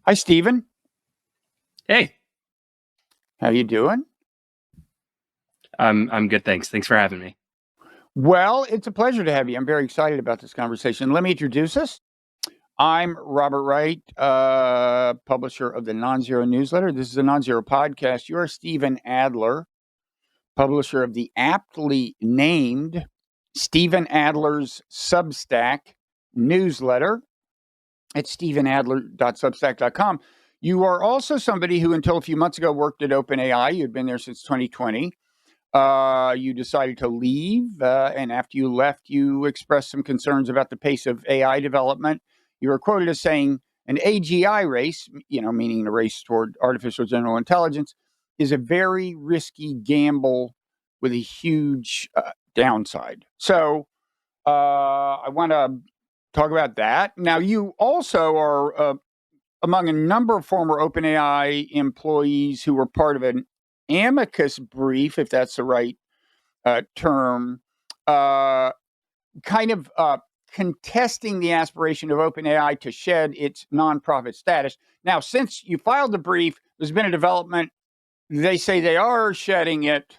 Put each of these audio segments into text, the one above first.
Hi, Stephen. Hey, How you doing? I'm good, thanks. Thanks for having me. Well, it's a pleasure to have you. I'm very excited about this conversation. Let me introduce us. I'm Robert Wright, publisher of the Non-Zero newsletter. This is a Non-Zero podcast. You are Stephen Adler, publisher of the aptly named Stephen Adler's Substack newsletter at stephenadler.substack.com. You are also somebody who, until a few months ago, worked at OpenAI. You'd been there since 2020. You decided to leave, and after you left, you expressed some concerns about the pace of AI development. You were quoted as saying, an AGI race, meaning a race toward artificial general intelligence, is a very risky gamble with a huge downside. So I want to talk about that. Now, you also are among a number of former OpenAI employees who were part of an amicus brief, if that's the right term, kind of contesting the aspiration of OpenAI to shed its nonprofit status. Now, since you filed the brief, there's been a development. They say they are shedding it,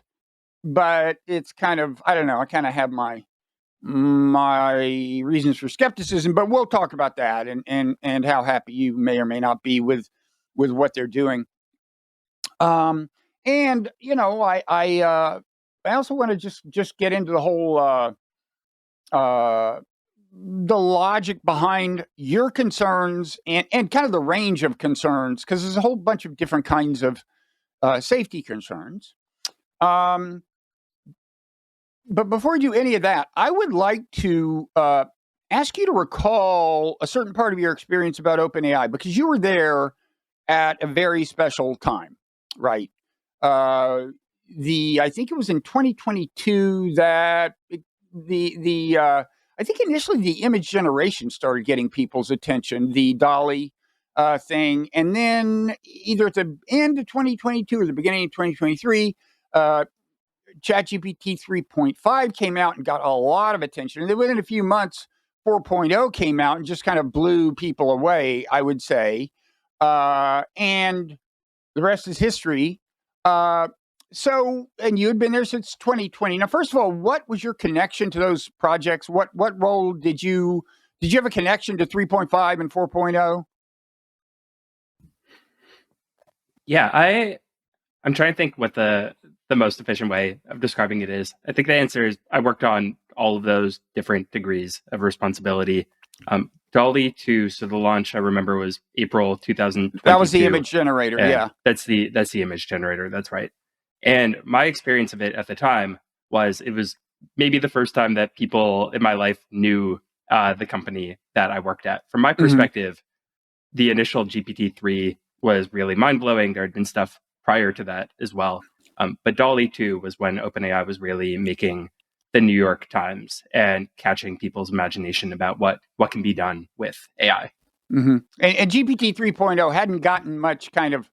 but it's kind of, I don't know, I kind of have my reasons for skepticism, but we'll talk about that and how happy you may or may not be with what they're doing. And I also want to just get into the whole the logic behind your concerns and kind of the range of concerns, because there's a whole bunch of different kinds of safety concerns. But before we do any of that, I would like to ask you to recall a certain part of your experience about OpenAI, because you were there at a very special time, right? I think it was in 2022 that I think initially the image generation started getting people's attention, the Dolly thing, and then either at the end of 2022 or the beginning of 2023. ChatGPT 3.5 came out and got a lot of attention. And then within a few months, 4.0 came out and just kind of blew people away, I would say. And the rest is history. And you had been there since 2020. Now, first of all, what was your connection to those projects? What role did you have a connection to 3.5 and 4.0? Yeah, I'm trying to think what the most efficient way of describing it is. I think the answer is I worked on all of those different degrees of responsibility. Dolly 2, so the launch I remember was April 2022. That was the image generator, yeah. That's the image generator, that's right. And my experience of it at the time was it was maybe the first time that people in my life knew the company that I worked at. From my perspective, the initial GPT-3 was really mind-blowing. There had been stuff prior to that as well. But Dolly 2 was when OpenAI was really making the New York Times and catching people's imagination about what can be done with AI. Mm-hmm. And GPT 3.0 hadn't gotten much kind of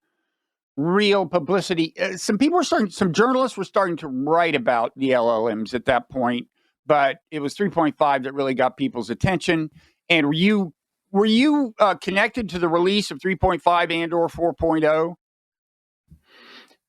real publicity. Some journalists were starting to write about the LLMs at that point, but it was 3.5 that really got people's attention. And were you connected to the release of 3.5 and or 4.0?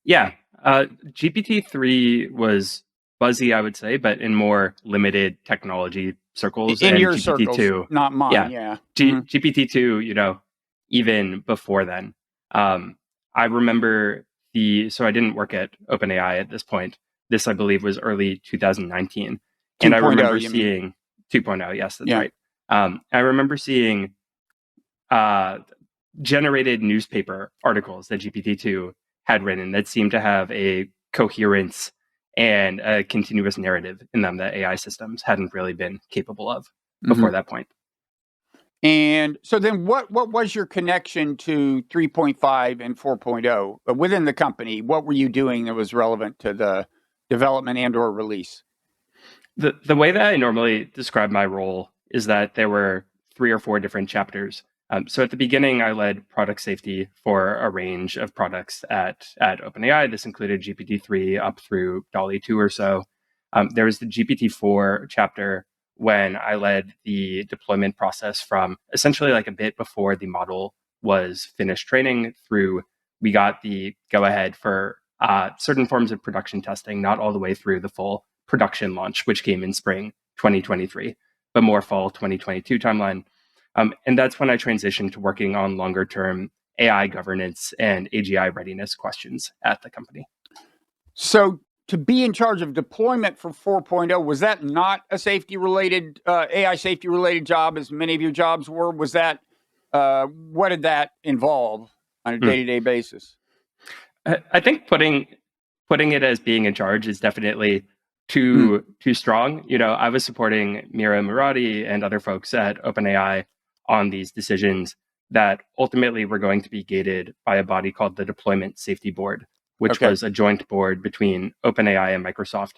Yeah, GPT-3 was buzzy, I would say, but in more limited technology circles. In and your GPT-2, circles, not mine. Yeah. GPT-2, even before then. I remember so I didn't work at OpenAI at this point. This, I believe, was early 2019. And I remember seeing 2.0. Yes, that's right. I remember seeing generated newspaper articles that GPT-2 had written that seemed to have a coherence and a continuous narrative in them that AI systems hadn't really been capable of before that point. And so then what was your connection to 3.5 and 4.0 within the company? What were you doing that was relevant to the development and or release? The way that I normally describe my role is that there were 3 or 4 different chapters. So at the beginning, I led product safety for a range of products at OpenAI. This included GPT-3 up through Dolly 2 or so. There was the GPT-4 chapter, when I led the deployment process from essentially like a bit before the model was finished training through we got the go ahead for certain forms of production testing, not all the way through the full production launch, which came in spring 2023, but more fall 2022 timeline. And that's when I transitioned to working on longer term AI governance and AGI readiness questions at the company. So to be in charge of deployment for 4.0, was that not a safety related, AI safety related job as many of your jobs were? Was that, what did that involve on a day-to-day basis? I think putting it as being in charge is definitely too strong. I was supporting Mira Murati and other folks at OpenAI on these decisions that ultimately were going to be gated by a body called the Deployment Safety Board, which was a joint board between OpenAI and Microsoft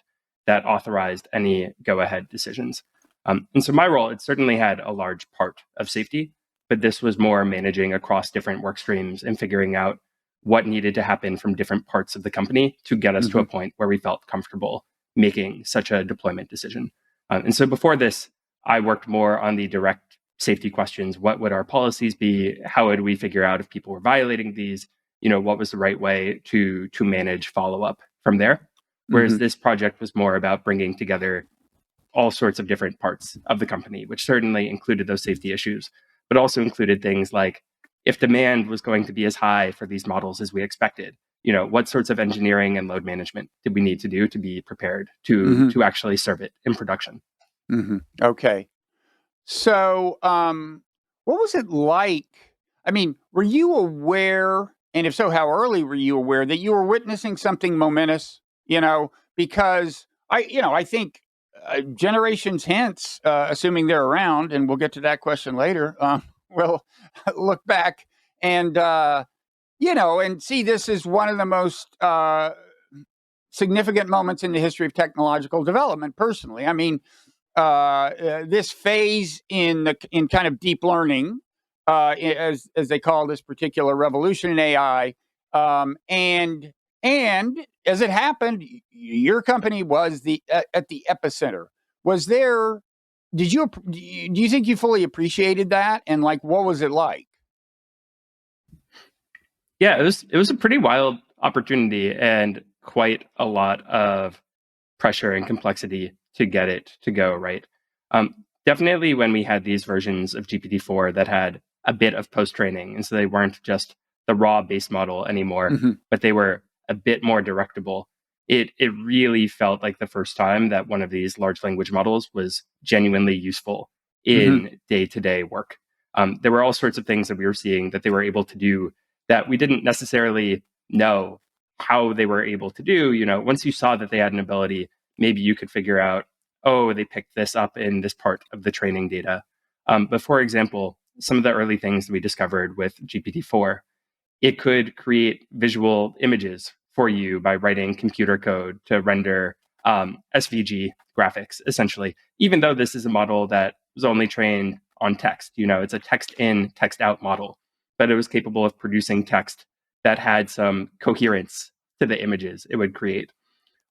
that authorized any go-ahead decisions. And so my role, it certainly had a large part of safety, but this was more managing across different work streams and figuring out what needed to happen from different parts of the company to get us to a point where we felt comfortable making such a deployment decision. And so before this, I worked more on the direct safety questions. What would our policies be? How would we figure out if people were violating these? What was the right way to manage follow-up from there? Whereas this project was more about bringing together all sorts of different parts of the company, which certainly included those safety issues, but also included things like if demand was going to be as high for these models as we expected, what sorts of engineering and load management did we need to do to be prepared to actually serve it in production? Okay. So, what was it like? I mean, were you aware, and if so, how early were you aware that you were witnessing something momentous? Because I think generations hence, assuming they're around, and we'll get to that question later, we'll look back and and see this is one of the most significant moments in the history of technological development. Personally, I mean, this phase in kind of deep learning, as they call this particular revolution in AI, and as it happened, your company was at the epicenter. Was there? Do you think you fully appreciated that? And like, what was it like? Yeah, it was a pretty wild opportunity and quite a lot of pressure and complexity to get it to go right. Definitely when we had these versions of GPT-4 that had a bit of post-training, and so they weren't just the raw base model anymore, but they were a bit more directable. It really felt like the first time that one of these large language models was genuinely useful in day-to-day work. There were all sorts of things that we were seeing that they were able to do that we didn't necessarily know how they were able to do. Once you saw that they had an ability, maybe you could figure out, oh, they picked this up in this part of the training data. But for example, some of the early things that we discovered with GPT-4, it could create visual images for you by writing computer code to render SVG graphics, essentially, even though this is a model that was only trained on text. It's a text in, text out model, but it was capable of producing text that had some coherence to the images it would create.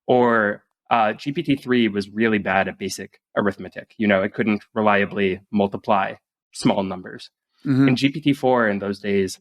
Or GPT-3 was really bad at basic arithmetic. It couldn't reliably multiply small numbers. In GPT-4 in those days,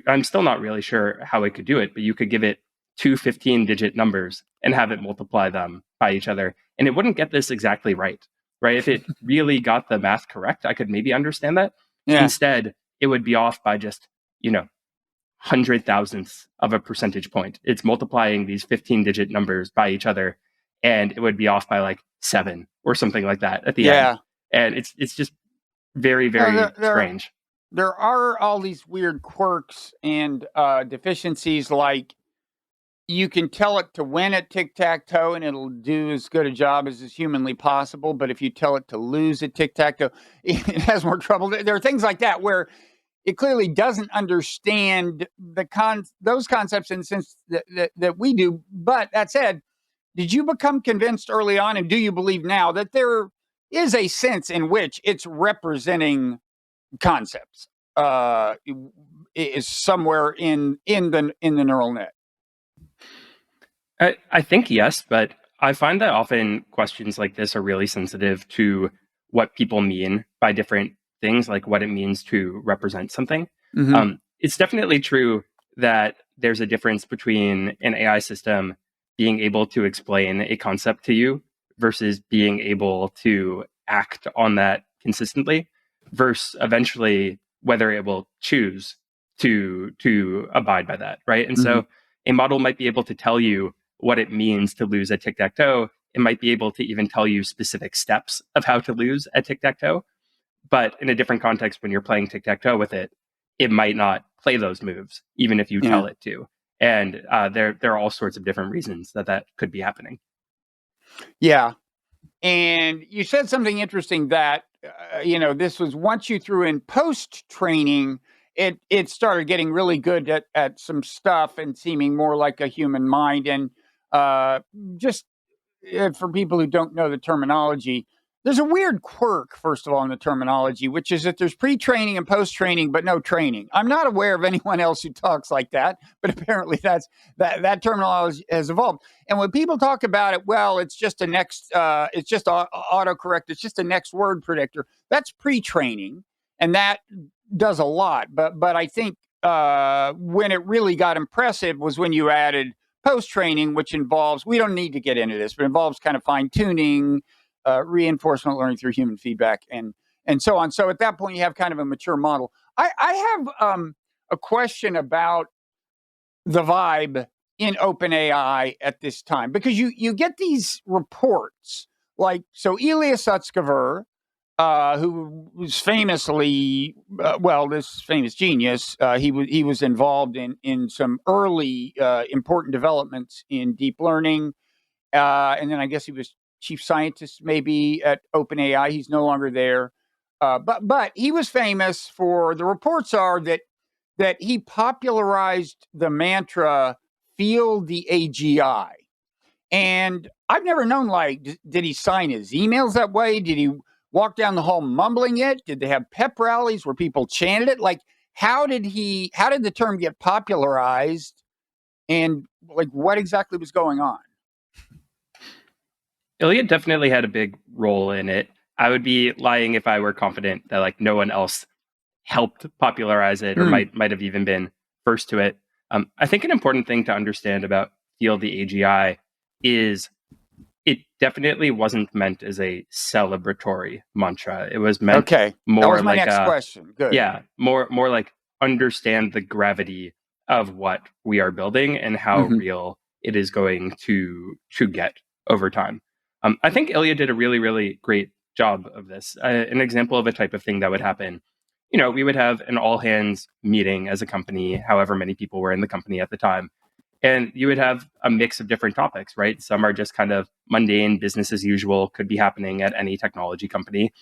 I'm still not really sure how it could do it, but you could give it two 15-digit numbers and have it multiply them by each other. And it wouldn't get this exactly right? If it really got the math correct, I could maybe understand that. Yeah. Instead, it would be off by just, 100,000ths of a percentage point. It's multiplying these 15-digit numbers by each other, and it would be off by like 7 or something like that at the end. And it's just very, very strange. There are all these weird quirks and deficiencies, like you can tell it to win at tic-tac-toe and it'll do as good a job as is humanly possible. But if you tell it to lose at tic-tac-toe, it has more trouble. There are things like that where it clearly doesn't understand those concepts in the sense that we do. But that said, did you become convinced early on, and do you believe now, that there is a sense in which it's representing concepts is somewhere in the neural net? I think yes, but I find that often questions like this are really sensitive to what people mean by different things, like what it means to represent something. Mm-hmm. It's definitely true that there's a difference between an AI system being able to explain a concept to you versus being able to act on that consistently, versus eventually whether it will choose to abide by that, right? And Mm-hmm. so a model might be able to tell you what it means to lose at tic-tac-toe. It might be able to even tell you specific steps of how to lose at tic-tac-toe. But in a different context, when you're playing tic-tac-toe with it, it might not play those moves, even if you Yeah. tell it to. And there are all sorts of different reasons that could be happening. Yeah. And you said something interesting that, this was once you threw in post training, it started getting really good at some stuff and seeming more like a human mind. And just for people who don't know the terminology, there's a weird quirk, first of all, in the terminology, which is that there's pre-training and post-training, but no training. I'm not aware of anyone else who talks like that, but apparently that terminology has evolved. And when people talk about it, well, it's just a next, it's just autocorrect, it's just a next word predictor. That's pre-training, and that does a lot. But I think when it really got impressive was when you added post-training, which involves, we don't need to get into this, but involves kind of fine-tuning, reinforcement learning through human feedback, and so on. So at that point, you have kind of a mature model. I have a question about the vibe in OpenAI at this time, because you get these reports, like, so Ilya Sutskever, who was famously, this famous genius, he was involved in some early important developments in deep learning, and then I guess he was chief scientist maybe at OpenAI. He's no longer there, but he was famous for, the reports are that he popularized the mantra "Feel the AGI." And I've never known, like, did he sign his emails that way? Did he walk down the hall mumbling it? Did they have pep rallies where people chanted it? Like, how did the term get popularized? And like, what exactly was going on? Ilya definitely had a big role in it. I would be lying if I were confident that like no one else helped popularize it or Mm, might have even been first to it. I think an important thing to understand about Feel the AGI is it definitely wasn't meant as a celebratory mantra. It was meant okay, that more was my like next a, question. Good. yeah, more like understand the gravity of what we are building and how Hmm. real it is going to get over time. I think Ilya did a really, really great job of this. An example of a type of thing that would happen, we would have an all hands meeting as a company, however many people were in the company at the time. And you would have a mix of different topics, right? Some are just kind of mundane, business as usual, could be happening at any technology company.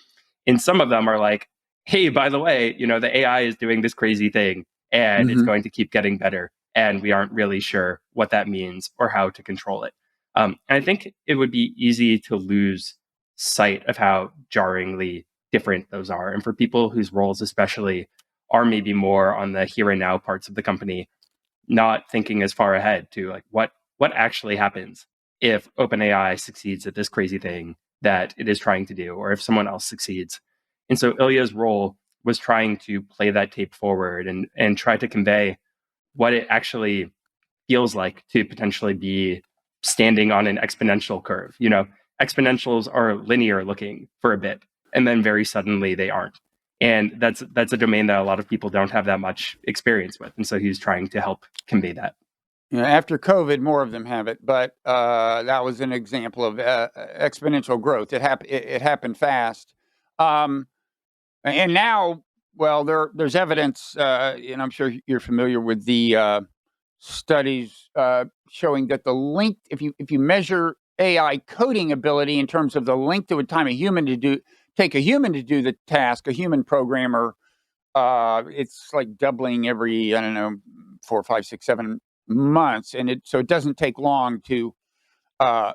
And some of them are like, hey, by the way, the AI is doing this crazy thing and it's Hmm. going to keep getting better. And we aren't really sure what that means or how to control it. And I think it would be easy to lose sight of how jarringly different those are. And for people whose roles, especially, are maybe more on the here and now parts of the company, not thinking as far ahead to like what actually happens if OpenAI succeeds at this crazy thing that it is trying to do, or if someone else succeeds. And so Ilya's role was trying to play that tape forward and try to convey what it actually feels like to potentially be standing on an exponential curve. Exponentials are linear looking for a bit, and then very suddenly they aren't. And that's a domain that a lot of people don't have that much experience with. And so he's trying to help convey that. After COVID, more of them have it, but that was an example of exponential growth. It happened. It happened fast, and now, well, there's evidence, and I'm sure you're familiar with the studies showing that the length, if you measure AI coding ability in terms of the length it would take a human to do the task, a human programmer, it's like doubling every, I don't know, 4, 5, 6, 7 months, and so it doesn't take long to uh,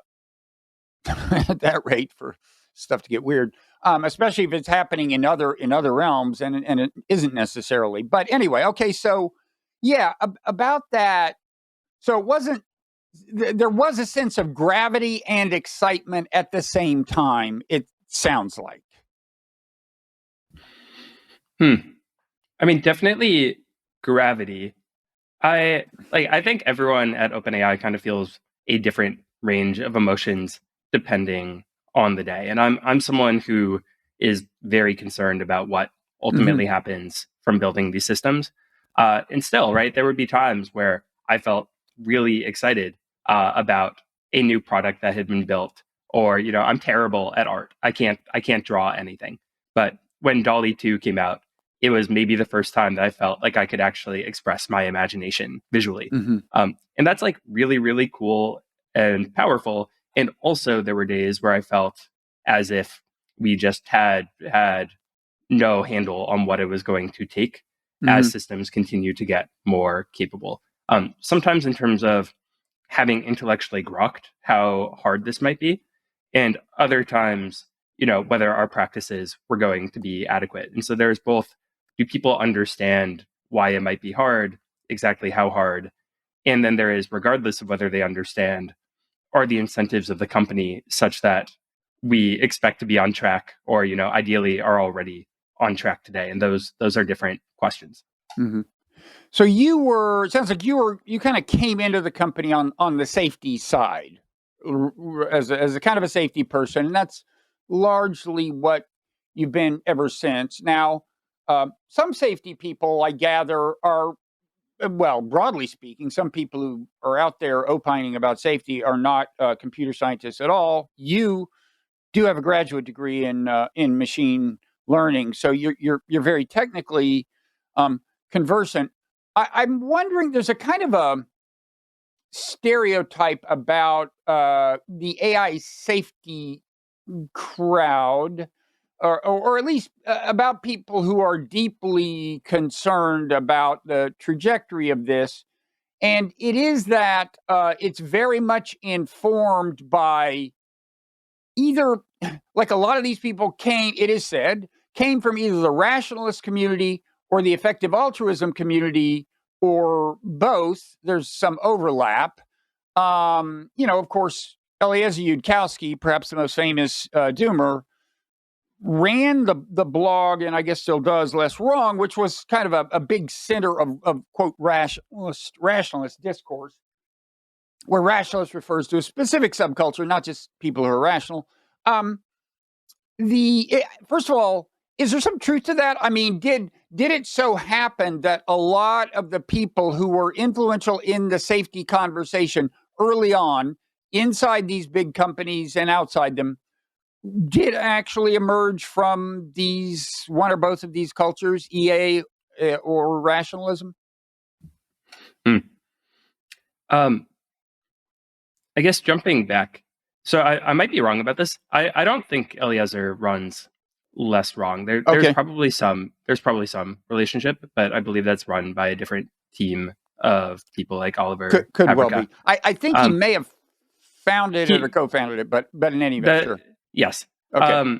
at that rate for stuff to get weird, especially if it's happening in other realms, and it isn't necessarily. But anyway, okay, so yeah, about that. So it wasn't. There was a sense of gravity and excitement at the same time. It sounds like. I mean, definitely gravity. I think everyone at OpenAI kind of feels a different range of emotions depending on the day. And I'm someone who is very concerned about what Mm-hmm. ultimately happens from building these systems. And still, right, there would be times where I felt really excited about a new product that had been built, or I'm terrible at art. I can't draw anything. But when Dolly 2 came out, it was maybe the first time that I felt like I could actually express my imagination visually. Mm-hmm. And that's like really, really cool and powerful. And also, there were days where I felt as if we just had no handle on what it was going to take Mm-hmm. as systems continue to get more capable. Sometimes in terms of having intellectually grokked how hard this might be, and other times, whether our practices were going to be adequate. And so there's both, do people understand why it might be hard, exactly how hard? And then there is, regardless of whether they understand, are the incentives of the company such that we expect to be on track, or ideally are already on track today? And those are different questions. Mm-hmm. So it sounds like you kind of came into the company on the safety side as a kind of a safety person, and that's largely what you've been ever since. Now, some safety people, I gather, are, well, broadly speaking, some people who are out there opining about safety are not computer scientists at all. You do have a graduate degree in machine learning, so you're very technically conversant. I'm wondering, there's a kind of a stereotype about the AI safety crowd, or at least about people who are deeply concerned about the trajectory of this. And it is that it's very much informed by either, like a lot of these people it is said, came from either the rationalist community or the effective altruism community, or both. There's some overlap. Of course, Eliezer Yudkowsky, perhaps the most famous doomer, ran the blog, and I guess still does, Less Wrong, which was kind of a big center of quote rationalist discourse, where rationalist refers to a specific subculture, not just people who are rational. Um, First of all, is there some truth to that? I mean, did it so happen that a lot of the people who were influential in the safety conversation early on, inside these big companies and outside them, did actually emerge from these one or both of these cultures, EA or rationalism? Hmm. I guess jumping back, so I might be wrong about this. I don't think Eliezer runs Less Wrong. There's Okay, probably some relationship, but I believe that's run by a different team of people like Oliver could well Paprika. be. I think he may have founded it or He co-founded it, but in any event, the sure. Yes. Okay.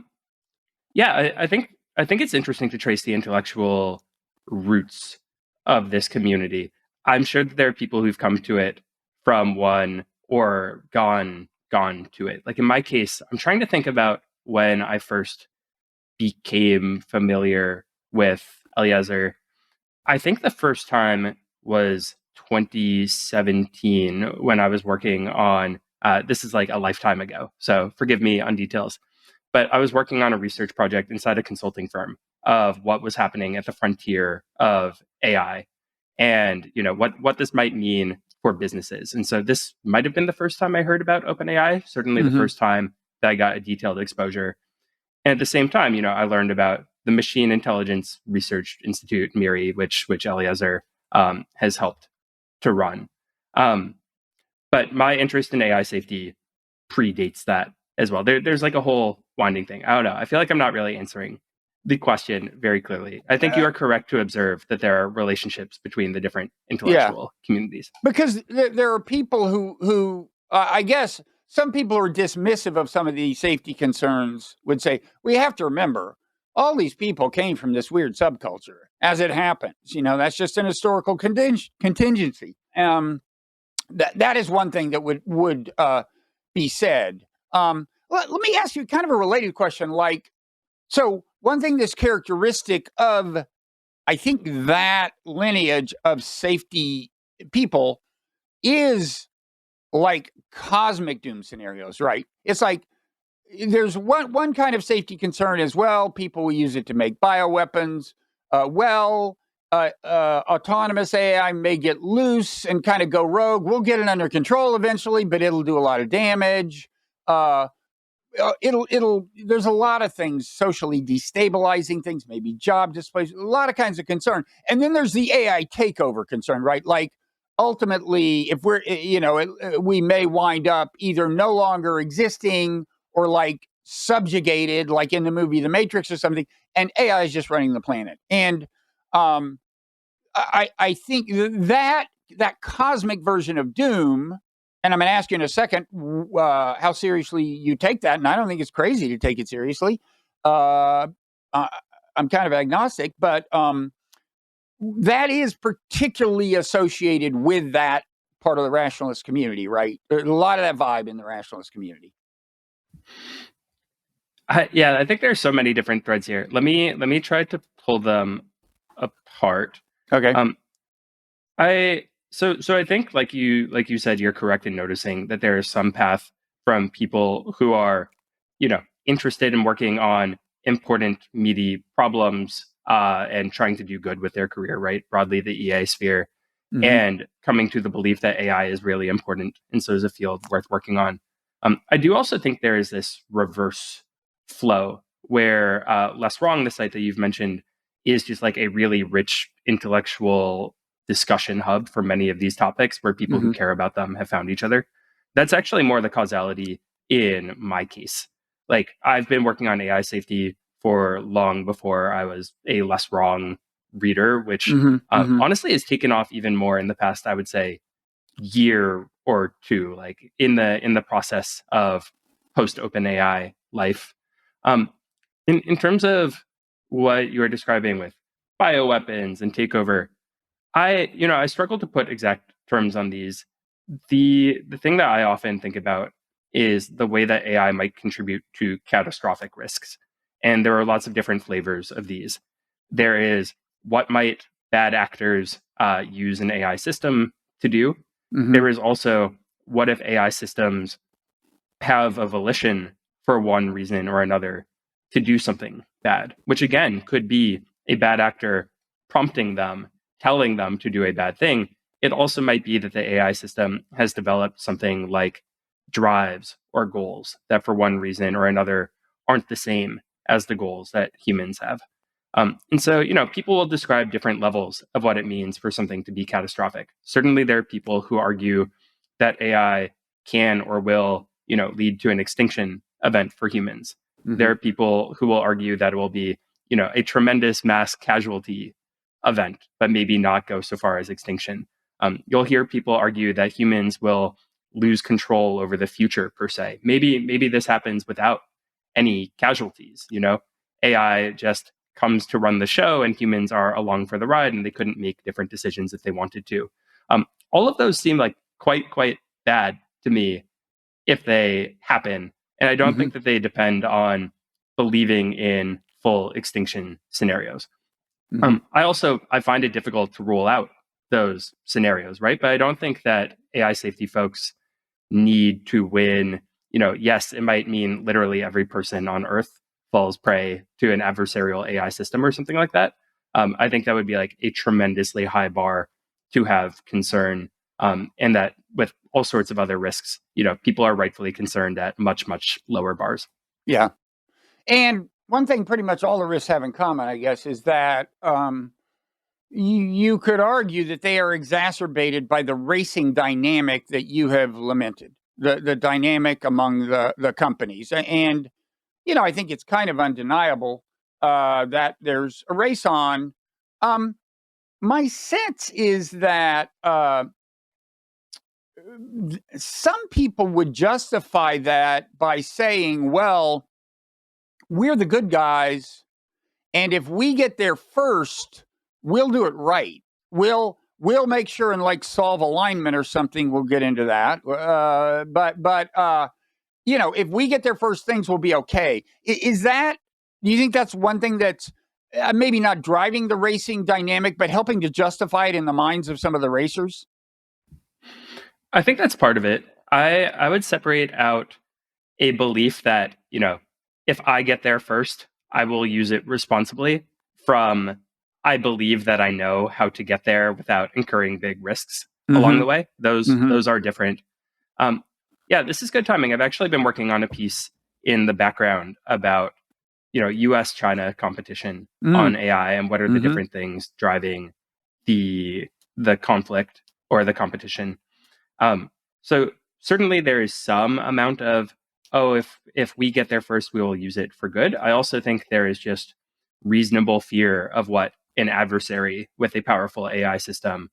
Yeah, I think it's interesting to trace the intellectual roots of this community. I'm sure that there are people who've come to it from one or gone to it. Like in my case, I'm trying to think about when I first became familiar with Eliezer. I think the first time was 2017 when I was working on this is like a lifetime ago, so forgive me on details. But I was working on a research project inside a consulting firm of what was happening at the frontier of AI, and what this might mean for businesses. And so this might have been the first time I heard about OpenAI. Certainly the Mm-hmm. first time that I got a detailed exposure. And at the same time, I learned about the Machine Intelligence Research Institute, MIRI, which Eliezer has helped to run. Um, but my interest in AI safety predates that as well. There's like a whole winding thing. I don't know. I feel like I'm not really answering the question very clearly. I think you are correct to observe that there are relationships between the different Yeah, intellectual communities. because there are people who I guess some people who are dismissive of some of these safety concerns would say, we have to remember all these people came from this weird subculture as it happens. That's just an historical contingency. That is one thing that would be said. Let me ask you kind of a related question. Like, so one thing that's characteristic of, I think, that lineage of safety people is like cosmic doom scenarios, right? It's like there's one kind of safety concern as well. People will use it to make bioweapons. Autonomous AI may get loose and kind of go rogue. We'll get it under control eventually, but it'll do a lot of damage. There's a lot of things, socially destabilizing things, maybe job displacement, a lot of kinds of concern. And then there's the AI takeover concern, right? Like ultimately, if we may wind up either no longer existing or like subjugated, like in the movie The Matrix or something, and AI is just running the planet. And I think that cosmic version of doom, and I'm going to ask you in a second how seriously you take that, and I don't think it's crazy to take it seriously. I'm kind of agnostic, but that is particularly associated with that part of the rationalist community, right? There's a lot of that vibe in the rationalist community. I think there's so many different threads here. Let me try to pull them apart. Okay. So I think like you said, you're correct in noticing that there is some path from people who are, interested in working on important, meaty problems and trying to do good with their career, right? Broadly, the EA sphere, and coming to the belief that AI is really important, and so is a field worth working on. I do also think there is this reverse flow where Less Wrong, the site that you've mentioned, is just like a really rich intellectual discussion hub for many of these topics where people who care about them have found each other. That's actually more the causality in my case. Like I've been working on AI safety for long before I was a Less Wrong reader, which honestly has taken off even more in the past, I would say, year or two, like in the process of post OpenAI life. In terms of what you were describing with bioweapons and takeover, I struggle to put exact terms on these. The thing that I often think about is the way that AI might contribute to catastrophic risks. And there are lots of different flavors of these. There is what might bad actors use an AI system to do. There is also what if AI systems have a volition for one reason or another to do something bad, which again could be a bad actor prompting them, telling them to do a bad thing. It also might be that the AI system has developed something like drives or goals that for one reason or another aren't the same as the goals that humans have. And so, people will describe different levels of what it means for something to be catastrophic. Certainly, there are people who argue that AI can or will, lead to an extinction event for humans. There are people who will argue that it will be, a tremendous mass casualty event, but maybe not go so far as extinction. You'll hear people argue that humans will lose control over the future per se. Maybe this happens without any casualties. AI just comes to run the show and humans are along for the ride and they couldn't make different decisions if they wanted to. All of those seem like quite bad to me if they happen. And I don't think that they depend on believing in full extinction scenarios. I find it difficult to rule out those scenarios, right? But I don't think that AI safety folks need to win. Yes, it might mean literally every person on Earth falls prey to an adversarial AI system or something like that. I think that would be like a tremendously high bar to have concern, and that with all sorts of other risks, people are rightfully concerned at much lower bars. Yeah, and one thing pretty much all the risks have in common, I guess, is that you could argue that they are exacerbated by the racing dynamic that you have lamented, the dynamic among the companies. And, I think it's kind of undeniable that there's a race on. My sense is that some people would justify that by saying, well, we're the good guys, and if we get there first, we'll do it right. We'll make sure and like solve alignment or something. We'll get into that. But if we get there first, things will be okay. Is that Do you think that's one thing that's maybe not driving the racing dynamic, but helping to justify it in the minds of some of the racers? I think that's part of it. I would separate out a belief that, if I get there first, I will use it responsibly from I believe that I know how to get there without incurring big risks along the way. Those are different. Yeah, this is good timing. I've actually been working on a piece in the background about, US-China competition on AI and what are the different things driving the conflict or the competition. So certainly there is some amount of, if we get there first, we will use it for good. I also think there is just reasonable fear of what an adversary with a powerful AI system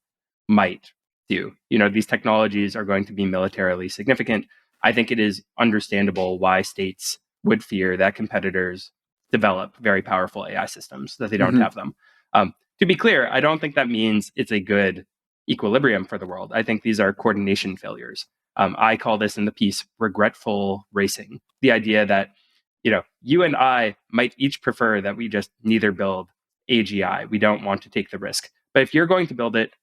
might do. These technologies are going to be militarily significant. I think it is understandable why states would fear that competitors develop very powerful AI systems, that they don't have them. To be clear, I don't think that means it's a good equilibrium for the world. I think these are coordination failures. I call this in the piece regretful racing. The idea that, you and I might each prefer that we just neither build AGI. We don't want to take the risk. But if you're going to build it,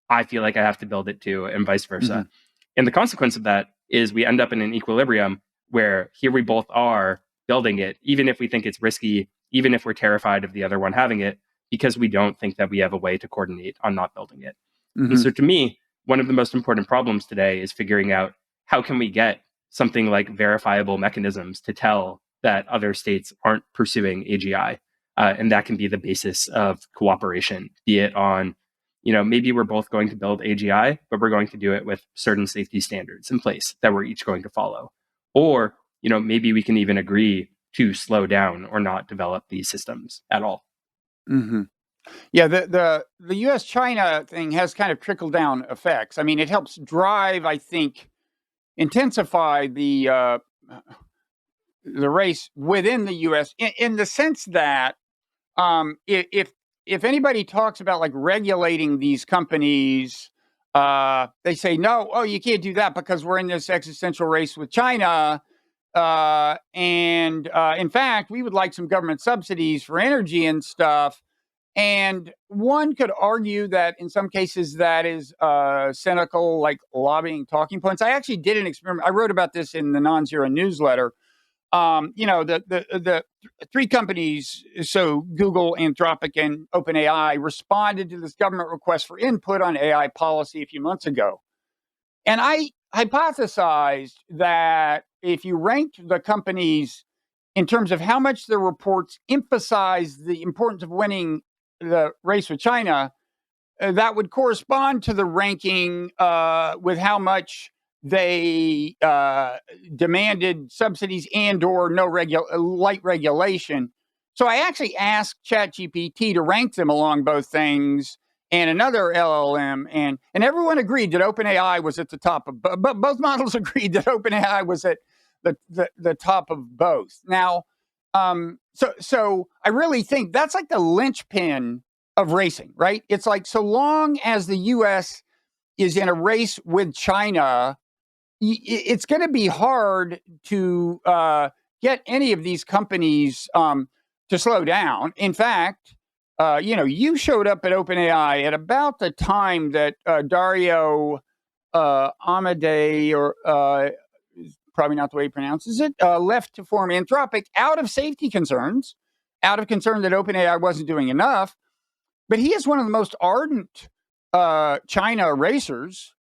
I feel like I have to build it too, and vice versa. And the consequence of that is we end up in an equilibrium where here we both are building it, even if we think it's risky, even if we're terrified of the other one having it, because we don't think that we have a way to coordinate on not building it. And so to me, one of the most important problems today is figuring out how can we get something like verifiable mechanisms to tell that other states aren't pursuing AGI. And that can be the basis of cooperation, be it on, maybe we're both going to build AGI, but we're going to do it with certain safety standards in place that we're each going to follow. Or, maybe we can even agree to slow down or not develop these systems at all. Yeah, the U.S.-China thing has kind of trickle-down effects. I mean, it helps drive, I think, intensify the race within the U.S. in the sense that if anybody talks about like regulating these companies, they say no. Oh, you can't do that because we're in this existential race with China. And in fact, we would like some government subsidies for energy and stuff. And one could argue that in some cases that is cynical, like lobbying talking points. I actually did an experiment. I wrote about this in the Non-Zero newsletter. The three companies, so Google, Anthropic, and OpenAI, responded to this government request for input on AI policy a few months ago. And I hypothesized that if you ranked the companies in terms of how much their reports emphasize the importance of winning the race with China, that would correspond to the ranking with how much they demanded subsidies and or no light regulation. So I actually asked ChatGPT to rank them along both things and another LLM, and everyone agreed that OpenAI was at the top of both models agreed that OpenAI was at the top of both. Now, so I really think that's like the linchpin of racing, right? It's like so long as the U.S. is in a race with China, it's going to be hard to get any of these companies to slow down. In fact, you showed up at OpenAI at about the time that Dario Amodei, or probably not the way he pronounces it, left to form Anthropic out of safety concerns, out of concern that OpenAI wasn't doing enough. But he is one of the most ardent China racers.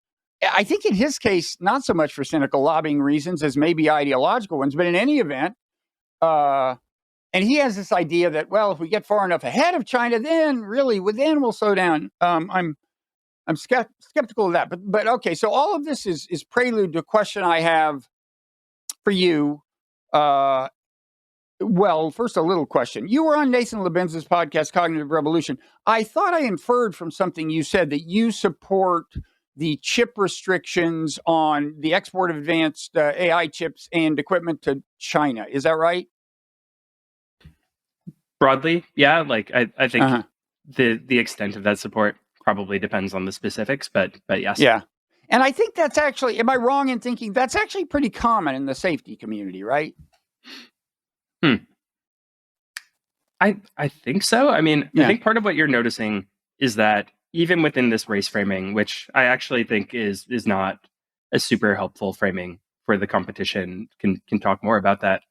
I think in his case, not so much for cynical lobbying reasons as maybe ideological ones, but in any event, and he has this idea that, well, if we get far enough ahead of China, then we'll slow down. I'm skeptical of that, but okay. So all of this is prelude to a question I have for you. Well, first, a little question. You were on Nathan Lebenz's podcast, Cognitive Revolution. I thought I inferred from something you said that you support the chip restrictions on the export of advanced AI chips and equipment to China. Is that right? Broadly, yeah. Like I think the extent of that support probably depends on the specifics, but yes. Yeah. And I think that's actually, am I wrong in thinking that's actually pretty common in the safety community, right? I think so. I mean, Yeah. I think part of what you're noticing is that even within this race framing, which I actually think is not a super helpful framing for the competition, can talk more about that.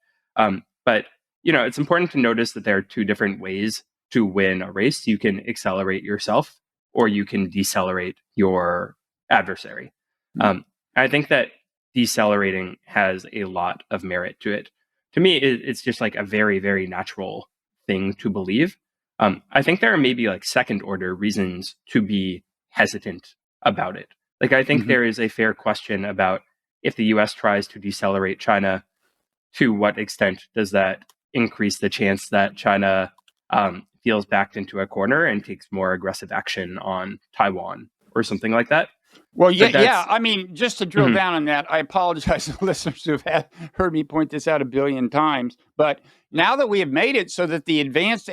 But it's important to notice that there are two different ways to win a race. You can accelerate yourself, or you can decelerate your adversary. I think that decelerating has a lot of merit to it. To me, it's just like a very, very natural thing to believe. I think there are maybe like second order reasons to be hesitant about it. Like, I think there is a fair question about if the US tries to decelerate China, to what extent does that increase the chance that China feels backed into a corner and takes more aggressive action on Taiwan or something like that? Well, yeah, But that's I mean, just to drill down on that, I apologize to listeners who have heard me point this out a billion times. But now that we have made it so that the advanced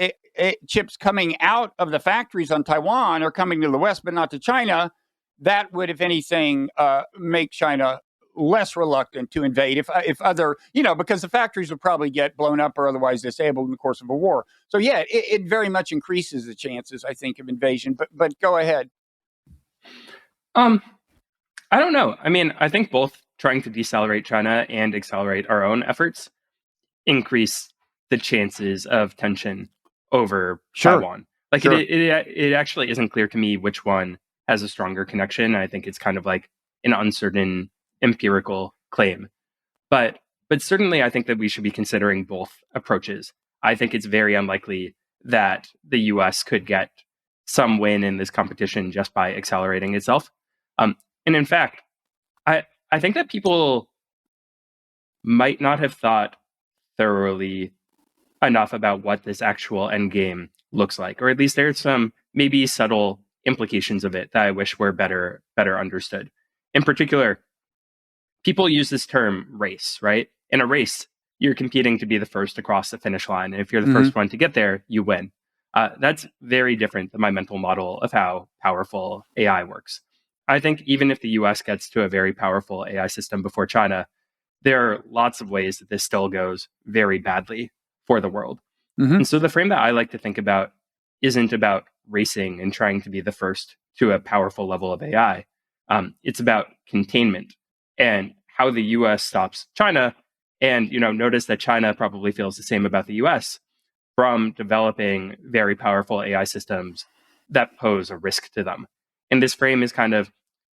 chips coming out of the factories on Taiwan are coming to the West, but not to China, that would, if anything, make China less reluctant to invade if other, because the factories would probably get blown up or otherwise disabled in the course of a war. So, yeah, it very much increases the chances, I think, of invasion. But go ahead. I don't know. I mean, I think both trying to decelerate China and accelerate our own efforts increase the chances of tension over Taiwan. Like, it actually isn't clear to me which one has a stronger connection. I think it's kind of like an uncertain empirical claim. But certainly I think that we should be considering both approaches. I think it's very unlikely that the US could get some win in this competition just by accelerating itself. And in fact, I think that people might not have thought thoroughly enough about what this actual end game looks like, or at least there's some maybe subtle implications of it that I wish were better understood. In particular, people use this term race, right? In a race, you're competing to be the first across the finish line. And if you're the first one to get there, you win. That's very different than my mental model of how powerful AI works. I think even if the US gets to a very powerful AI system before China, there are lots of ways that this still goes very badly for the world. And so the frame that I like to think about isn't about racing and trying to be the first to a powerful level of AI. It's about containment and how the US stops China. And, notice that China probably feels the same about the US from developing very powerful AI systems that pose a risk to them. And this frame is kind of,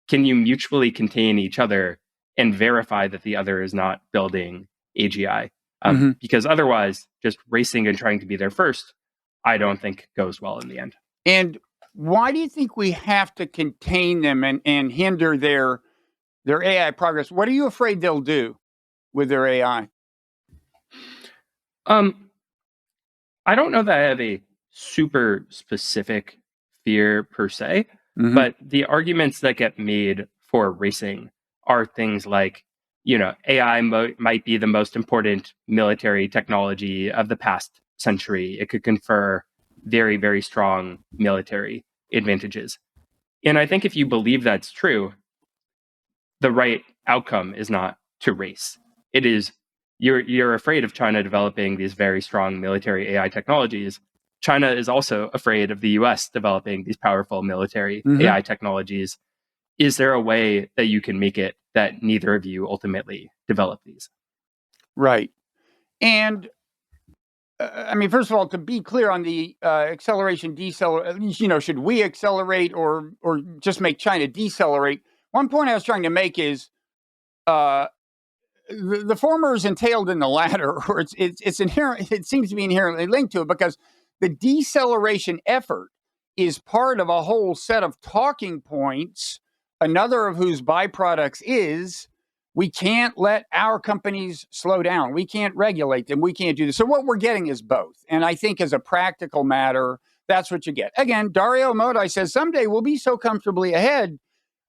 can you mutually contain each other and verify that the other is not building AGI? Because otherwise, just racing and trying to be there first, I don't think goes well in the end. And why do you think we have to contain them and hinder their AI progress? What are you afraid they'll do with their AI? I don't know that I have a super specific fear per se, but the arguments that get made for racing are things like, AI might be the most important military technology of the past century. It could confer very, very strong military advantages. And I think if you believe that's true, the right outcome is not to race. It is you're afraid of China developing these very strong military AI technologies. China is also afraid of the US developing these powerful military AI technologies. Is there a way that you can make it that neither of you ultimately develop these? Right. And I mean, first of all, to be clear on the acceleration, decelerate, should we accelerate or just make China decelerate? One point I was trying to make is the former is entailed in the latter, or it's inherent. It seems to be inherently linked to it because the deceleration effort is part of a whole set of talking points. Another of whose byproducts is we can't let our companies slow down. We can't regulate them. We can't do this. So what we're getting is both. And I think as a practical matter, that's what you get. Again, Dario Amodei says someday we'll be so comfortably ahead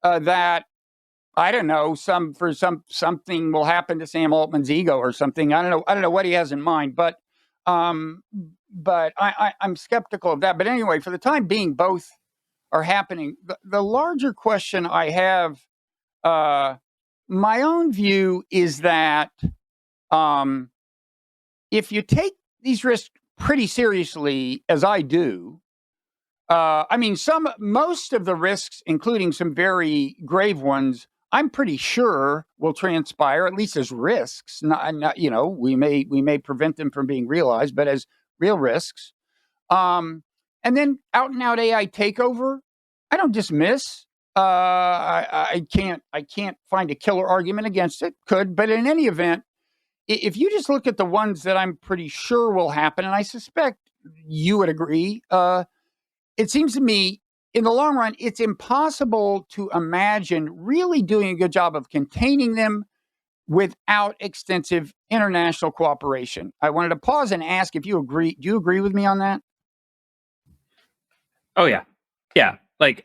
that I don't know, something will happen to Sam Altman's ego or something. I don't know what he has in mind, but I'm skeptical of that. But anyway, for the time being, both are happening. The larger question I have, my own view is that if you take these risks pretty seriously as I do, most of the risks, including some very grave ones, I'm pretty sure will transpire, at least as risks. Not we may prevent them from being realized, but as real risks. And then out and out AI takeover, I don't dismiss. I can't find a killer argument against it. Could, but in any event, if you just look at the ones that I'm pretty sure will happen, and I suspect you would agree, it seems to me in the long run, it's impossible to imagine really doing a good job of containing them without extensive international cooperation. I wanted to pause and ask if you agree. Do you agree with me on that? Oh yeah. Yeah. Like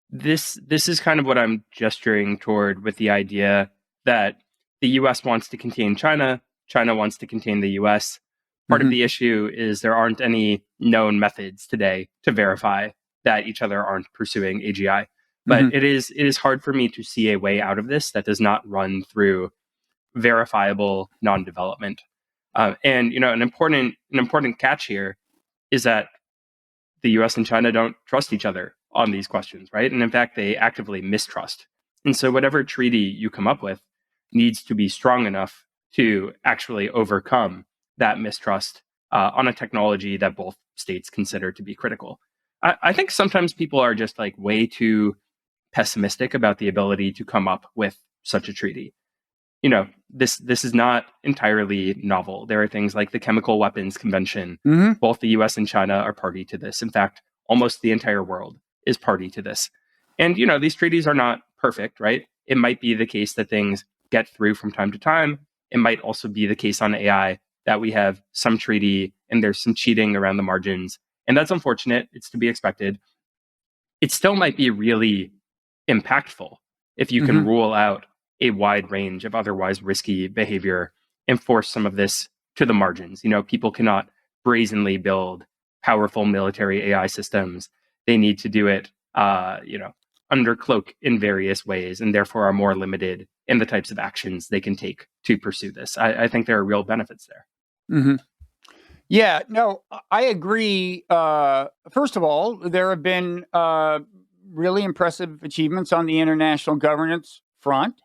this is kind of what I'm gesturing toward with the idea that the US wants to contain China, China wants to contain the US. Part of the issue is there aren't any known methods today to verify that each other aren't pursuing AGI. But it is hard for me to see a way out of this that does not run through verifiable non-development. And an important catch here is that the US and China don't trust each other on these questions, right? And in fact, they actively mistrust. And so whatever treaty you come up with needs to be strong enough to actually overcome that mistrust on a technology that both states consider to be critical. I think sometimes people are just like way too pessimistic about the ability to come up with such a treaty. This is not entirely novel. There are things like the Chemical Weapons Convention. Both the US and China are party to this. In fact, almost the entire world is party to this. And, these treaties are not perfect, right? It might be the case that things get through from time to time. It might also be the case on AI that we have some treaty and there's some cheating around the margins. And that's unfortunate. It's to be expected. It still might be really impactful if you can rule out a wide range of otherwise risky behavior and force some of this to the margins. People cannot brazenly build powerful military AI systems. They need to do it, under cloak in various ways, and therefore are more limited in the types of actions they can take to pursue this. I think there are real benefits there. Yeah, no, I agree. First of all, there have been really impressive achievements on the international governance front.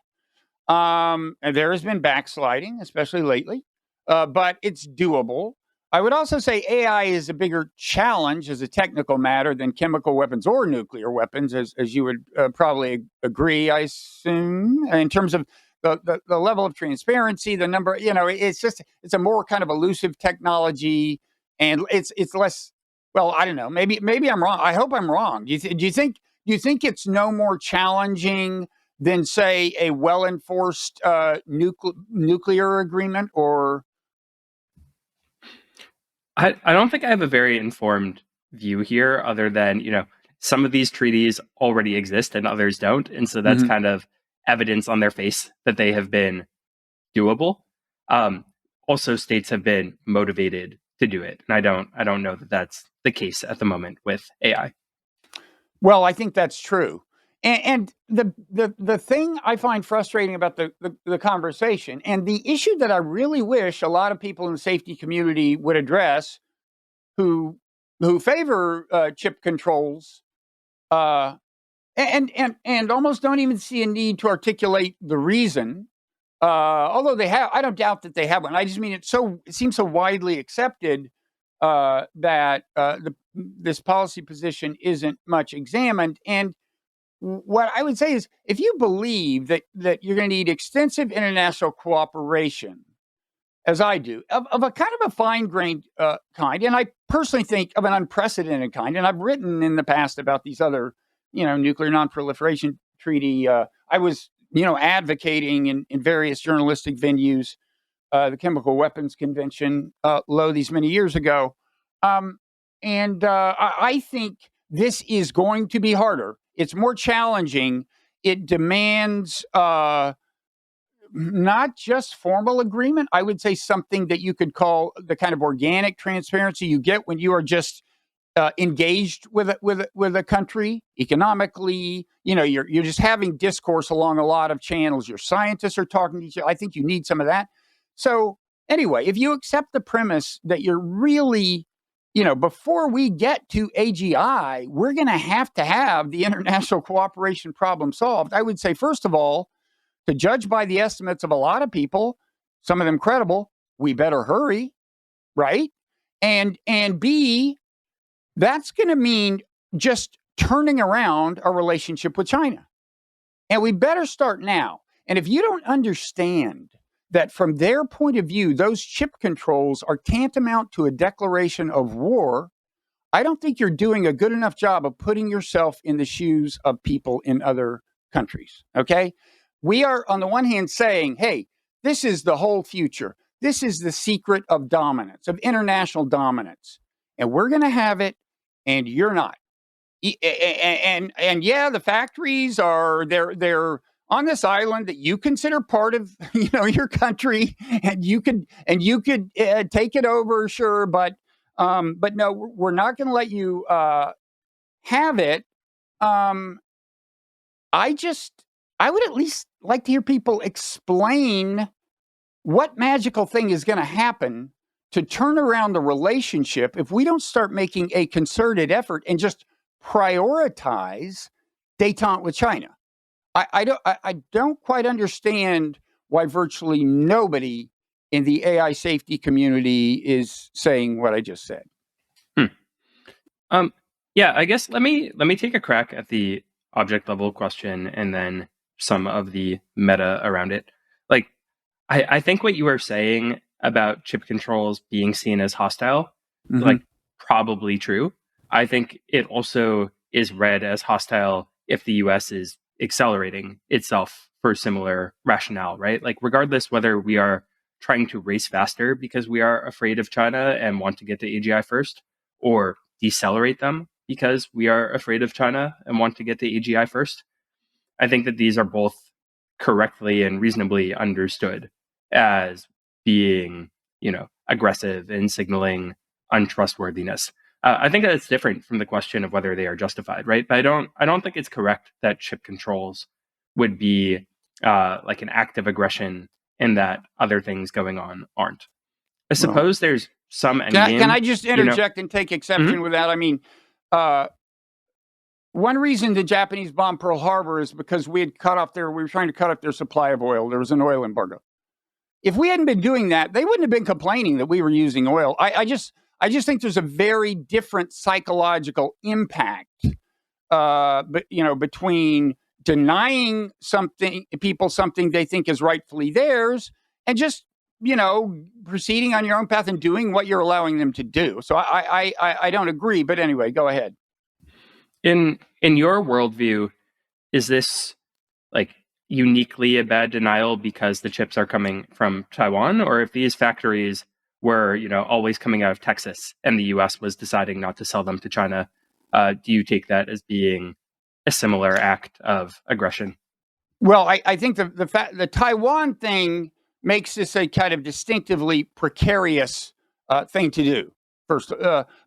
And there has been backsliding, especially lately, but it's doable. I would also say AI is a bigger challenge as a technical matter than chemical weapons or nuclear weapons, as you would probably agree, I assume, in terms of the level of transparency, the number, it's a more kind of elusive technology, and it's less, well, I don't know, maybe I'm wrong. I hope I'm wrong. Do you think it's no more challenging than, say, a well-enforced nuclear agreement? Or I don't think I have a very informed view here, other than, some of these treaties already exist and others don't. And so that's kind of evidence on their face that they have been doable. Also, states have been motivated to do it. And I don't know that that's the case at the moment with AI. Well, I think that's true. And the thing I find frustrating about the conversation, and the issue that I really wish a lot of people in the safety community would address, who favor chip controls, and almost don't even see a need to articulate the reason. Although they have, I don't doubt that they have one. I just mean it seems so widely accepted that this policy position isn't much examined. And what I would say is, if you believe that you're going to need extensive international cooperation, as I do, of a kind of a fine-grained kind, and I personally think of an unprecedented kind, and I've written in the past about these other, nuclear non-proliferation treaty. I was, advocating in various journalistic venues, the Chemical Weapons Convention, these many years ago. And I think this is going to be harder. It's more challenging. It demands not just formal agreement. I would say something that you could call the kind of organic transparency you get when you are just engaged with a country economically. You're just having discourse along a lot of channels. Your scientists are talking to each other. I think you need some of that. So anyway, if you accept the premise that you're really, before we get to AGI, we're going to have the international cooperation problem solved. I would say, first of all, to judge by the estimates of a lot of people, some of them credible, we better hurry, right? And B, that's going to mean just turning around our relationship with China. And we better start now. And if you don't understand that from their point of view, those chip controls are tantamount to a declaration of war, I don't think you're doing a good enough job of putting yourself in the shoes of people in other countries, okay? We are, on the one hand, saying, hey, this is the whole future. This is the secret of dominance, of international dominance. And we're going to have it, and you're not. And yeah, the factories are they're on this island that you consider part of your country, and you could take it over, sure, but no, we're not going to let you have it. I would at least like to hear people explain what magical thing is going to happen to turn around the relationship if we don't start making a concerted effort and just prioritize détente with China. I don't quite understand why virtually nobody in the AI safety community is saying what I just said. Yeah, I guess let me take a crack at the object level question and then some of the meta around it. Like, I think what you are saying about chip controls being seen as hostile, like, probably true. I think it also is read as hostile if the US is accelerating itself for similar rationale, right? Like, regardless whether we are trying to race faster because we are afraid of China and want to get to AGI first, or decelerate them because we are afraid of China and want to get to AGI first, I think that these are both correctly and reasonably understood as being, aggressive and signaling untrustworthiness. I think that it's different from the question of whether they are justified, right? But I don't think it's correct that chip controls would be like an act of aggression and that other things going on aren't. I suppose there's some endgame. Can I just interject and take exception with that? I mean, one reason the Japanese bombed Pearl Harbor is because we were trying to cut off their supply of oil. There was an oil embargo. If we hadn't been doing that, they wouldn't have been complaining that we were using oil. I just think there's a very different psychological impact, between denying people something they think is rightfully theirs, and just proceeding on your own path and doing what you're allowing them to do. So I don't agree. But anyway, go ahead. In your worldview, is this like uniquely a bad denial because the chips are coming from Taiwan, or if these factories were always coming out of Texas and the US was deciding not to sell them to China, do you take that as being a similar act of aggression? Well, I think the Taiwan thing makes this a kind of distinctively precarious thing to do. First,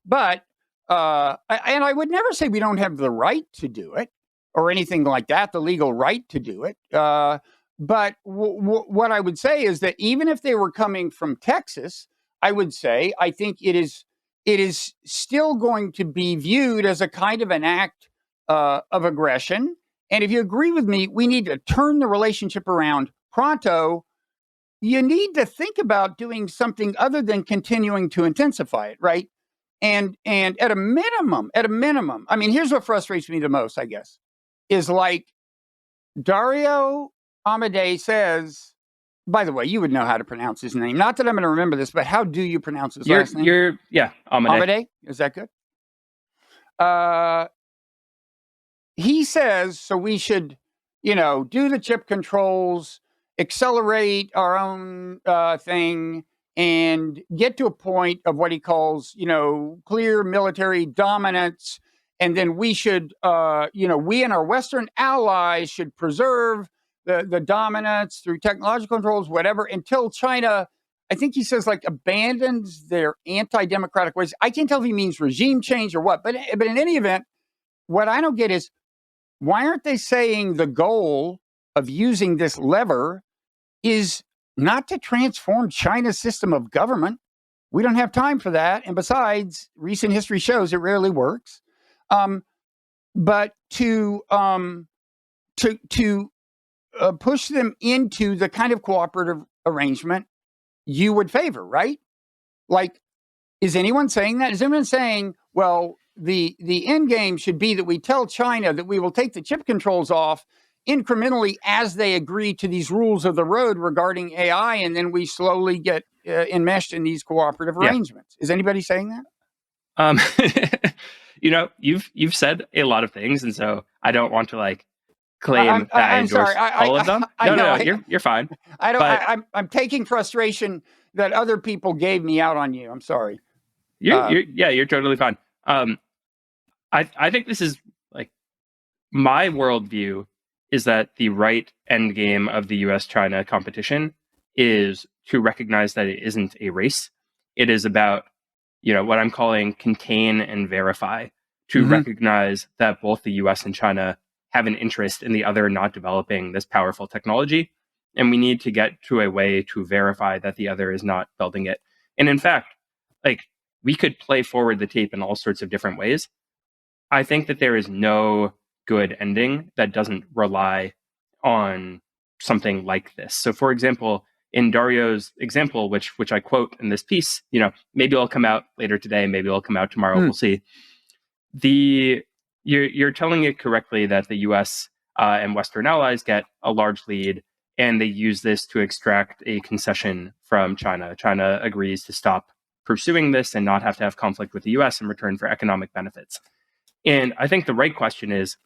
but I would never say we don't have the right to do it or anything like that, the legal right to do it. But what I would say is that even if they were coming from Texas, I would say I think it is still going to be viewed as a kind of an act of aggression. And if you agree with me, we need to turn the relationship around pronto. You need to think about doing something other than continuing to intensify it, right? And at a minimum, I mean, here's what frustrates me the most, I guess, is like Dario Amodei says, by the way, you would know how to pronounce his name. Not that I'm going to remember this, but how do you pronounce his last name? Amodei. Amodei? Is that good? He says, so we should, do the chip controls, accelerate our own thing, and get to a point of what he calls, clear military dominance. And then we should, we and our Western allies should preserve the dominance through technological controls, whatever, until China, I think he says, like, abandons their anti-democratic ways. I can't tell if he means regime change or what, but in any event, what I don't get is, why aren't they saying the goal of using this lever is not to transform China's system of government. We don't have time for that. And besides, recent history shows it rarely works. But to push them into the kind of cooperative arrangement you would favor, right? Like, is anyone saying that? Is anyone saying, well, the end game should be that we tell China that we will take the chip controls off incrementally as they agree to these rules of the road regarding AI, and then we slowly get enmeshed in these cooperative arrangements? Is anybody saying that? You've said a lot of things, and so I don't want to claim that I endorse all of them. No, you're fine. I'm taking frustration that other people gave me out on you. I'm sorry. You're totally fine. I think this is my worldview is that the right end game of the US-China competition is to recognize that it isn't a race. It is about, what I'm calling contain and verify, to recognize that both the US and China have an interest in the other not developing this powerful technology. And we need to get to a way to verify that the other is not building it. And in fact, we could play forward the tape in all sorts of different ways. I think that there is no good ending that doesn't rely on something like this. So, for example, in Dario's example, which I quote in this piece, maybe it'll come out later today, maybe it'll come out tomorrow. We'll see. You're telling it correctly that the U.S. And Western allies get a large lead, and they use this to extract a concession from China. China agrees to stop pursuing this and not have to have conflict with the U.S. in return for economic benefits. And I think the right question is,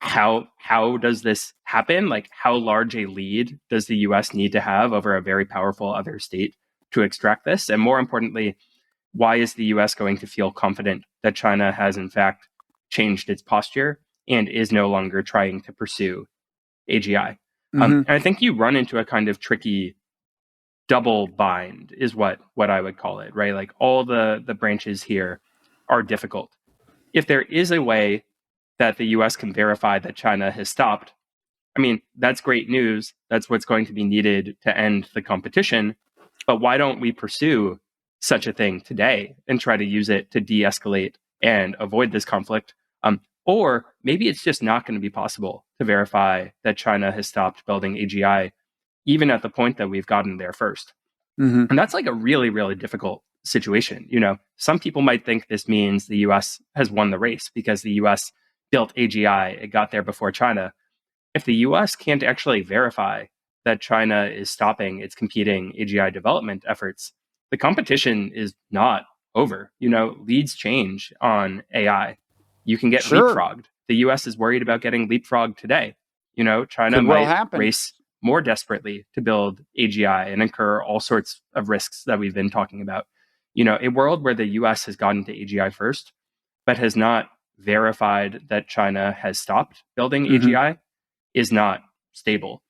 how does this happen? How large a lead does the U.S. need to have over a very powerful other state to extract this? And more importantly, why is the U.S. going to feel confident that China has in fact changed its posture and is no longer trying to pursue AGI? And I think you run into a kind of tricky double bind is what I would call it, right? All the branches here are difficult. If there is a way that the US can verify that China has stopped, that's great news. That's what's going to be needed to end the competition. But why don't we pursue such a thing today and try to use it to de-escalate and avoid this conflict? Or maybe it's just not going to be possible to verify that China has stopped building AGI, even at the point that we've gotten there first. And that's a really, really difficult situation. Some people might think this means the US has won the race because the US built AGI, it got there before China. If the US can't actually verify that China is stopping its competing AGI development efforts, the competition is not over. Leads change on AI. You can get leapfrogged. The US is worried about getting leapfrogged today. China might race more desperately to build AGI and incur all sorts of risks that we've been talking about. A world where the US has gotten to AGI first, but has not verified that China has stopped building AGI is not stable.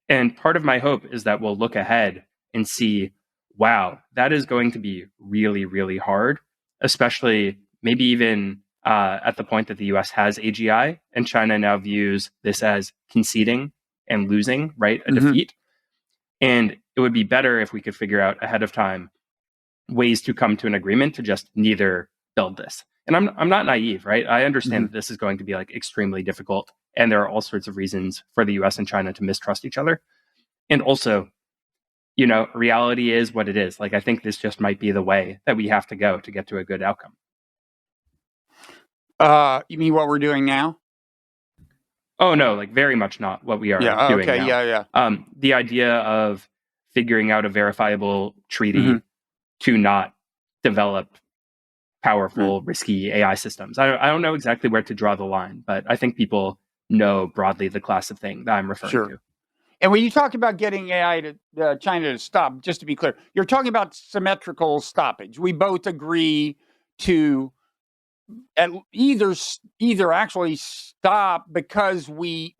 And part of my hope is that we'll look ahead and see, wow, that is going to be really, really hard, especially maybe even at the point that the US has AGI and China now views this as conceding and losing, right? A defeat. And it would be better if we could figure out ahead of time ways to come to an agreement to just neither build this. And I'm not naive, right? I understand that this is going to be extremely difficult. And there are all sorts of reasons for the US and China to mistrust each other. And also, reality is what it is. I think this just might be the way that we have to go to get to a good outcome. You mean what we're doing now? Oh, no, very much not what we are doing now. Yeah. The idea of figuring out a verifiable treaty to not develop powerful, risky AI systems. I don't know exactly where to draw the line, but I think people know broadly the class of thing that I'm referring to. And when you talk about getting AI to China to stop, just to be clear, you're talking about symmetrical stoppage. We both agree to either actually stop because we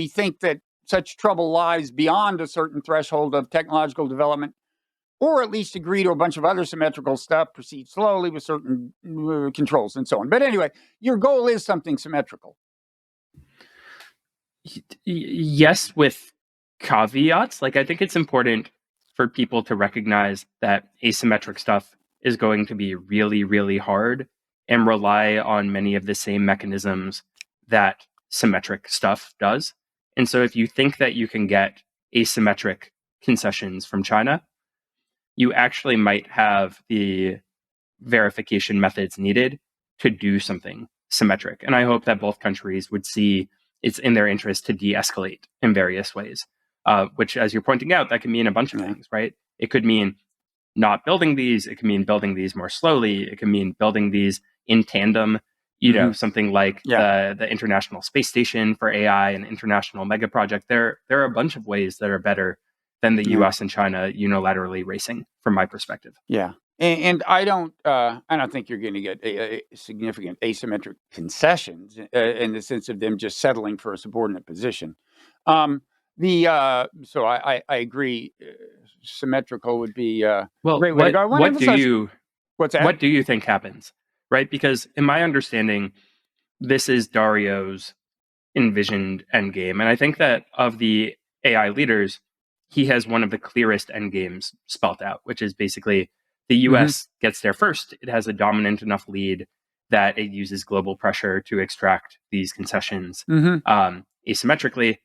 think that such trouble lies beyond a certain threshold of technological development, or at least agree to a bunch of other symmetrical stuff, proceed slowly with certain controls and so on. But anyway, your goal is something symmetrical. Yes, with caveats. Like, I think it's important for people to recognize that asymmetric stuff is going to be really, really hard and rely on many of the same mechanisms that symmetric stuff does. And so if you think that you can get asymmetric concessions from China, you actually might have the verification methods needed to do something symmetric. And I hope that both countries would see it's in their interest to de-escalate in various ways, which, as you're pointing out, that can mean a bunch of things, right? It could mean not building these. It can mean building these more slowly. It can mean building these in tandem. You know, something like the International Space Station for AI and International Mega Project. There are a bunch of ways that are better than the U.S. and China unilaterally racing, from my perspective. Yeah. And I don't think you're going to get a significant asymmetric concessions in the sense of them just settling for a subordinate position. So I agree. Symmetrical would be a great way to go. What do you think happens, right? Because in my understanding, this is Dario's envisioned endgame, and I think that of the AI leaders, he has one of the clearest endgames spelt out, which is basically the US gets there first. It has a dominant enough lead that it uses global pressure to extract these concessions asymmetrically.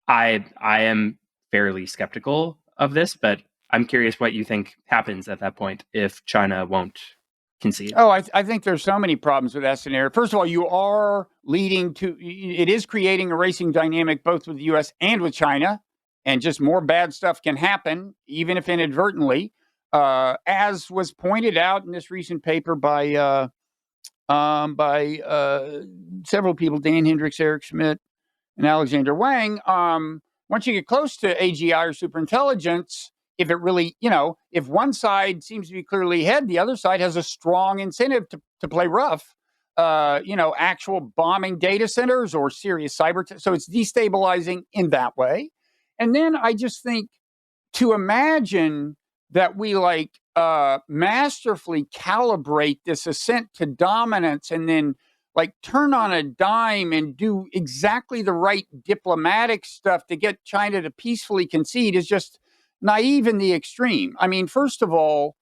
I am fairly skeptical of this, but I'm curious what you think happens at that point if China won't concede. Oh, I think there's so many problems with that scenario. First of all, you are it is creating a racing dynamic both with the US and with China, and just more bad stuff can happen, even if inadvertently. As was pointed out in this recent paper by several people, Dan Hendricks, Eric Schmidt, and Alexander Wang, once you get close to AGI or superintelligence, if it really, if one side seems to be clearly ahead, the other side has a strong incentive to play rough, actual bombing data centers or serious cyber. So it's destabilizing in that way. And then I just think to imagine that we masterfully calibrate this ascent to dominance and then turn on a dime and do exactly the right diplomatic stuff to get China to peacefully concede is just naive in the extreme. I mean, first of all,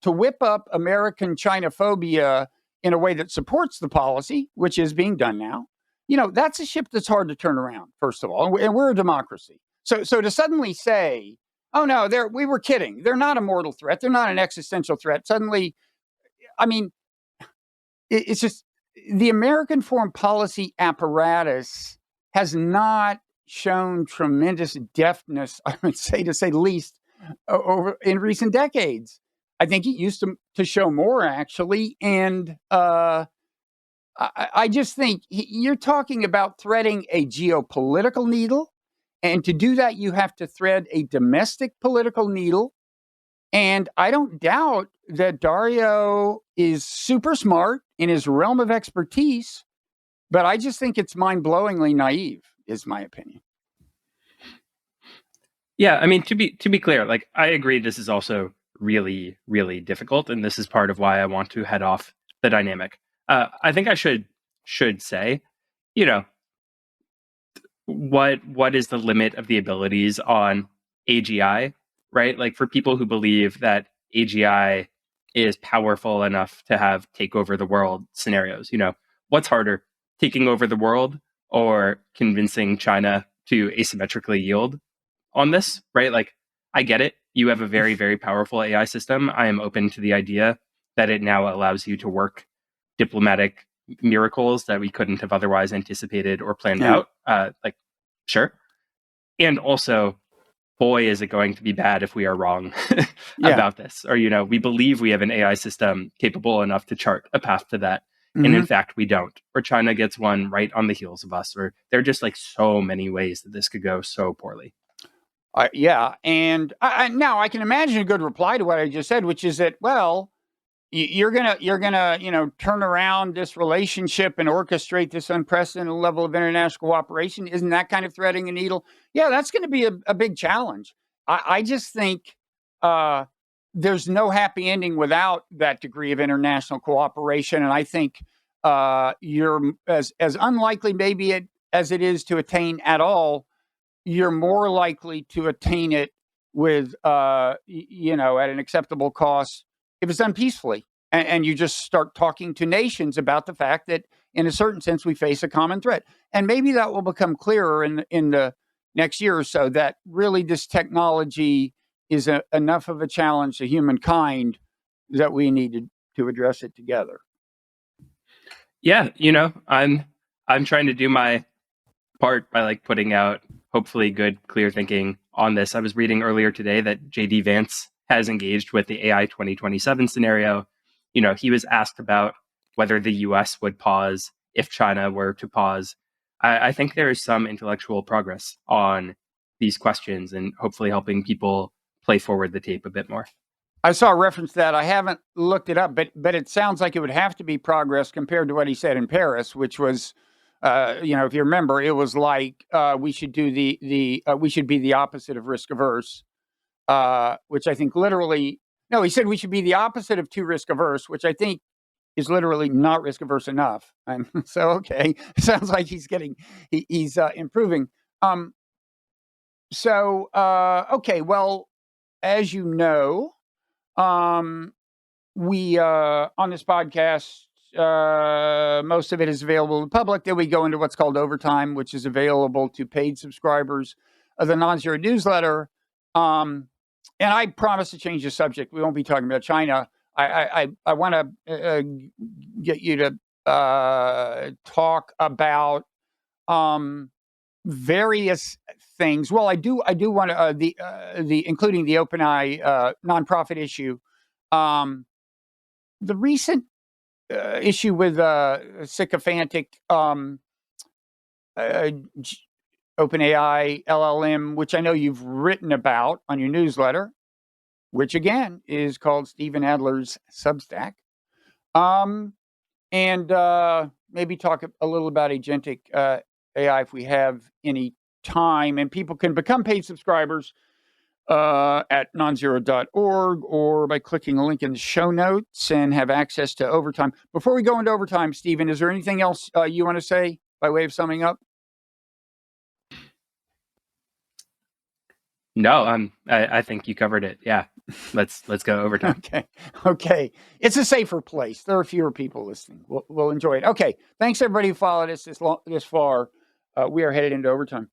to whip up American China-phobia in a way that supports the policy, which is being done now, that's a ship that's hard to turn around, first of all. And we're a democracy. So to suddenly say, oh, no, we were kidding. They're not a mortal threat. They're not an existential threat. Suddenly, I mean, it's just the American foreign policy apparatus has not shown tremendous deftness, I would say, to say the least, over in recent decades. I think it used to show more, actually. And I just think you're talking about threading a geopolitical needle. And to do that, you have to thread a domestic political needle. And I don't doubt that Dario is super smart in his realm of expertise, but I just think it's mind-blowingly naive, is my opinion. Yeah, I mean, to be clear, I agree this is also really, really difficult, and this is part of why I want to head off the dynamic. I think I should say, what is the limit of the abilities on AGI, right? For people who believe that AGI is powerful enough to have take over the world scenarios, what's harder, taking over the world or convincing China to asymmetrically yield on this, right? I get it. You have a very, very powerful AI system. I am open to the idea that it now allows you to work diplomatic miracles that we couldn't have otherwise anticipated or planned out. Sure. And also, boy, is it going to be bad if we are wrong about this. Or, we believe we have an AI system capable enough to chart a path to that. And in fact, we don't. Or China gets one right on the heels of us. Or there are just so many ways that this could go so poorly. And now I can imagine a good reply to what I just said, which is that, well, you're gonna turn around this relationship and orchestrate this unprecedented level of international cooperation. Isn't that kind of threading a needle? Yeah, that's going to be a big challenge. I just think there's no happy ending without that degree of international cooperation, and I think you're as unlikely maybe as it is to attain at all. you're more likely to attain it with, at an acceptable cost if it's done peacefully. And you just start talking to nations about the fact that, in a certain sense, we face a common threat. And maybe that will become clearer in the next year or so, that really this technology is enough of a challenge to humankind that we need to address it together. Yeah, I'm trying to do my part by putting out hopefully good, clear thinking on this. I was reading earlier today that JD Vance has engaged with the AI 2027 scenario. He was asked about whether the US would pause if China were to pause. I think there is some intellectual progress on these questions and hopefully helping people play forward the tape a bit more. I saw a reference to that. I haven't looked it up, but it sounds like it would have to be progress compared to what he said in Paris, which was, if you remember, it was like we should do we should be the opposite of risk averse, which I think literally, no, he said we should be the opposite of too risk averse, which I think is literally not risk averse enough. And so, okay, sounds like he's improving. Okay, well, as you know, we on this podcast, most of it is available to the public. Then we go into what's called overtime, which is available to paid subscribers of the Non-Zero newsletter. And I promise to change the subject. We won't be talking about China. I want to get you to talk about various things. Well, I do want to the including the OpenAI nonprofit issue. The recent issue with sycophantic OpenAI LLM, which I know you've written about on your newsletter, which again is called Stephen Adler's Substack, and maybe talk a little about agentic AI if we have any time. And people can become paid subscribers at nonzero.org or by clicking a link in the show notes and have access to overtime. Before we go into overtime, Stephen, is there anything else you want to say by way of summing up? No, I think you covered it. Yeah, let's go overtime. Okay. It's a safer place. There are fewer people listening. We'll enjoy it. Okay. Thanks everybody who followed us this far. We are headed into overtime.